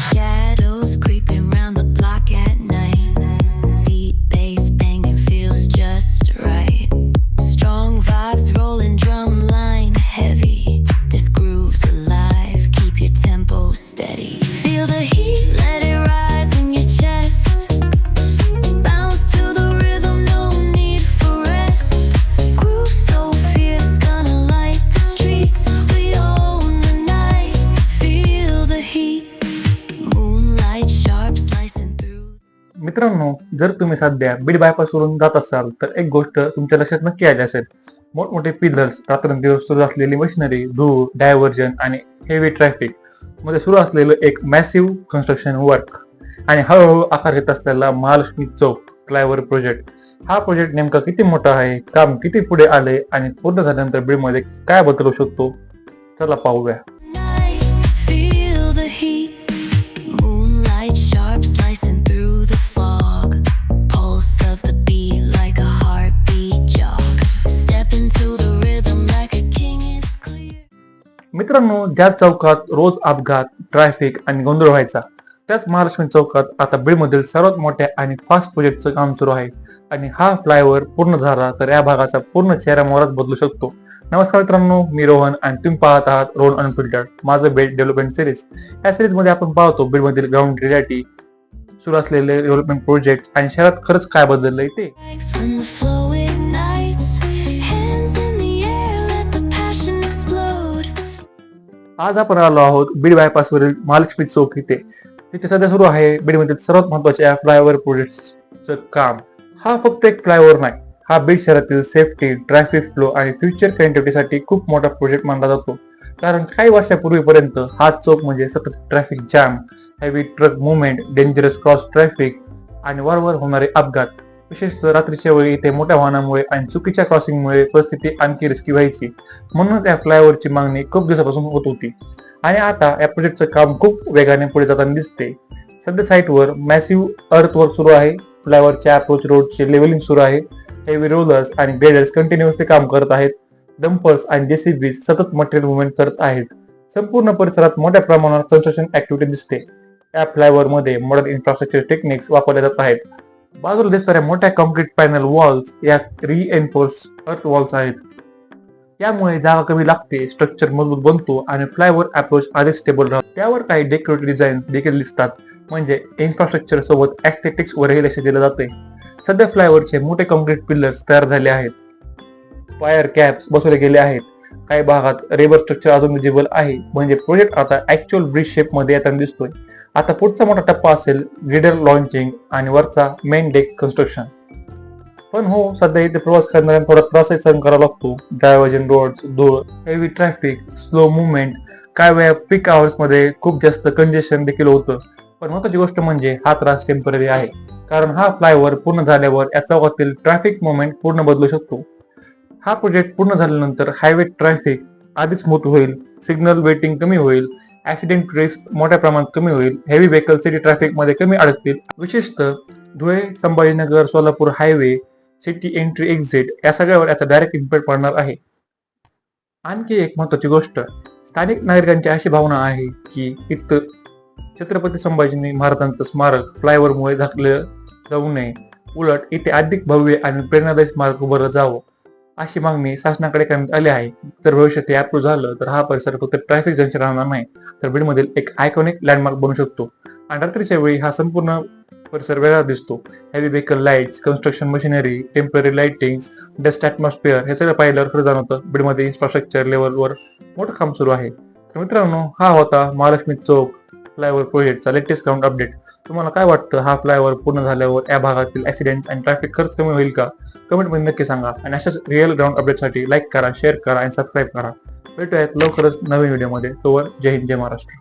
Shadows creeping round the block at night. Deep bass banging feels just right. Strong vibes rolling, drum line heavy. This groove's alive, keep your tempo steady. Feel the heat, let it rise in your chest. Bounce to the rhythm, no need for rest. Groove so fierce, gonna light the streets. We own the night, feel the heat. Moonlight sharp slicing through. मित्रांनो, जर तुम्ही सध्या Beed bypass वरून जात असाल तर एक गोष्ट तुमच्या लक्षात नक्की आली असेल. मोठमोठे पिलर्स, रात्रंदिवस सुरू असलेली मशिनरी, धूळ, डायव्हर्जन आणि हेवी ट्रॅफिक मध्ये सुरू असलेलं एक मॅसिव्ह कन्स्ट्रक्शन वर्क आणि हळूहळू आकार घेत असलेला महालक्ष्मी चौक फ्लायओव्हर प्रोजेक्ट. हा प्रोजेक्ट नेमका किती मोठा आहे, काम किती पुढे आले आणि पूर्ण झाल्यानंतर बीडमध्ये काय बदलू शकतो, चला पाहूया. Night, feel the heat. Moonlight sharp slicing through the fog. Pulse of the beat like a heartbeat jog. Step into the rhythm like a king, it's clear. मित्रांनो, ज्या चौकात रोज अपघात, ट्रॅफिक आणि गोंधळ व्हायचा, त्याच महालक्ष्मी चौकात आता बीडमधील सर्वात मोठ्या आणि फास्ट प्रोजेक्टचं काम सुरू आहे. आणि हा फ्लायओव्हर पूर्ण झाला तर या भागाचा पूर्ण चेहरा मोहराच बदलू शकतो. नमस्कार मित्रांनो, मी रोहन आणि तुम्ही पाहत आहात रोहन अनफिल्टर्ड, माझं बीड डेव्हलपमेंट सिरीज. या सिरीज मध्ये आपण पाहतो बीडमधील ग्राउंड रियालिटी, सुरू असलेले डेव्हलपमेंट प्रोजेक्ट आणि शहरात खरंच काय बदललंय ते. Strikes when the flow ignites. Hands in the air, let the passion explode. आज आपण आलो आहोत बीड बायपास वरील महालक्ष्मी चौक इथे. तिथे सध्या सुरू आहे बीडमधील सर्वात महत्वाच्या फ्लायओव्हर प्रोजेक्टचं काम. हा फक्त एक फ्लायओव्हर नाही, हा बीड शहरातील सेफ्टी, ट्रॅफिक फ्लो आणि फ्युचर कनेक्टिव्हिटीसाठी खूप मोठा प्रोजेक्ट मानला जातो. कारण काही वर्षापूर्वीपर्यंत हा चौक म्हणजे सतत traffic jam, heavy truck movement, dangerous cross traffic आणि वारंवार होणारे अपघात. विशेषतः रात्रीच्या वेळी इथे मोठ्या वाहनामुळे आणि चुकीच्या क्रॉसिंगमुळे परिस्थिती आणखी रिस्की व्हायची. म्हणून या फ्लायओव्हरची मागणी खूप दिवसापासून होत होती आणि आता या प्रोजेक्टचं काम खूप वेगाने पुढे जाताना दिसते. सध्या साईटवर मॅसिव्ह अर्थवर्क सुरू आहे. फ्लायओव्हरच्या अप्रोच रोडचे लेवलिंग सुरू आहे. हेवी रोलर्स आणि ग्रेडर्स कंटिन्युअसली काम करत आहेत. डंपर्स आणि जेसीबीज सतत मटेरियल मुवमेंट करत आहेत. संपूर्ण परिसरात मोठ्या प्रमाणावर कन्स्ट्रक्शन ऍक्टिव्हिटी दिसते. या फ्लायओव्हर मध्ये मॉडर्न इन्फ्रास्ट्रक्चर टेक्निक्स वापरले जात आहेत. बाजूला दिसणाऱ्या मोठ्या कॉन्क्रीट पॅनल वॉल्स या रिएन्फोर्स अर्थ वॉल्स आहेत. यामुळे जागा कमी लागते, स्ट्रक्चर मजबूत बनतो आणि फ्लायओव्हर अप्रोच अधिक स्टेबल राहतो. त्यावर काही डेकोरेटिव्ह डिझाईन्स देखील दिसतात, म्हणजे इन्फ्रास्ट्रक्चर सोबत ऍस्थेटिक्स वरही लक्ष दिलं जाते. सध्या फ्लायओव्हरचे मोठे कॉन्क्रीट पिलर्स तयार झाले आहेत. फायर कॅप्स बसवले गेले आहेत. काही भागात रेबर स्ट्रक्चर अजून विजिबल आहे, म्हणजे प्रोजेक्ट आता ऍक्च्युअल ब्रिज शेप मध्ये येताना दिसतोय. आता पुढचा मोठा टप्पा असेल ग्रेडर लॉन्चिंग आणि वरचा मेन डेक कन्स्ट्रक्शन. पण हो, सध्या इथे प्रवास करणाऱ्यांना थोडा त्रासही सहन करावा लागतो. डायव्हर्जन रोड्स, धूळ, हेवी ट्रॅफिक, स्लो मुवमेंट, काय वेळा पीक आवर्स मध्ये खूप जास्त कंजेशन देखील होतं. पण महत्वाची गोष्ट म्हणजे हा त्रास टेम्पररी आहे, कारण हा फ्लायओव्हर पूर्ण झाल्यावर या चौकातील ट्रॅफिक मुवमेंट पूर्ण बदलू शकतो. हा प्रोजेक्ट पूर्ण झाल्यानंतर हायवे ट्रॅफिक अधिक स्मूथ होईल, सिग्नल वेटिंग कमी होईल, ऍक्सिडेंट रिस्क मोठ्या प्रमाणात कमी होईल, हेवी व्हेकल सिटी ट्रॅफिक मध्ये कमी अडकतील. विशेषतः Dhule, Sambhajinagar, Solapur highway, city entry exit या सगळ्यावर याचा डायरेक्ट इम्पॅक्ट पडणार आहे. आणखी एक महत्वाची गोष्ट, स्थानिक नागरिकांची अशी भावना आहे की इथं छत्रपती संभाजी महाराजांचं स्मारक फ्लायओव्हरमुळे झाकलं जाऊ नये, उलट इथे अधिक भव्य आणि प्रेरणादायी स्मारक उभारलं जावं, अशी मागणी शासनाकडे करण्यात आली आहे. जर भविष्यात हे अप्रूव्ह झालं तर हा परिसर फक्त ट्रॅफिक जंक्शन राहणार नाही, तर बीडमधील एक आयकॉनिक लँडमार्क बनू शकतो. आणि रात्रीच्या वेळी हा संपूर्ण परिसर वेगळा दिसतो. Heavy vehicle lights, construction machinery, temporary lighting, dust atmosphere हे सगळं पाहिल्यावर खरं जाणवतं बीडमध्ये इन्फ्रास्ट्रक्चर लेवलवर मोठं काम सुरू आहे. तर मित्रांनो, हा होता महालक्ष्मी चौक फ्लायओव्हर प्रोजेक्टचा लेटेस्ट ग्राउंड अपडेट. तुम्हाला काय वाटतं, हा फ्लायओव्हर पूर्ण झाल्यावर या भागातील ऍक्सिडेंट्स आणि ट्रॅफिक खर्च कमी होईल का? कमेंट मध्ये नक्की सांगा. आणि अशाच रिअल ग्राउंड अपडेटसाठी लाईक करा, शेअर करा आणि सबस्क्राईब करा. भेटूयात लवकरच नवीन व्हिडिओमध्ये. तोवर जय हिंद, जय महाराष्ट्र.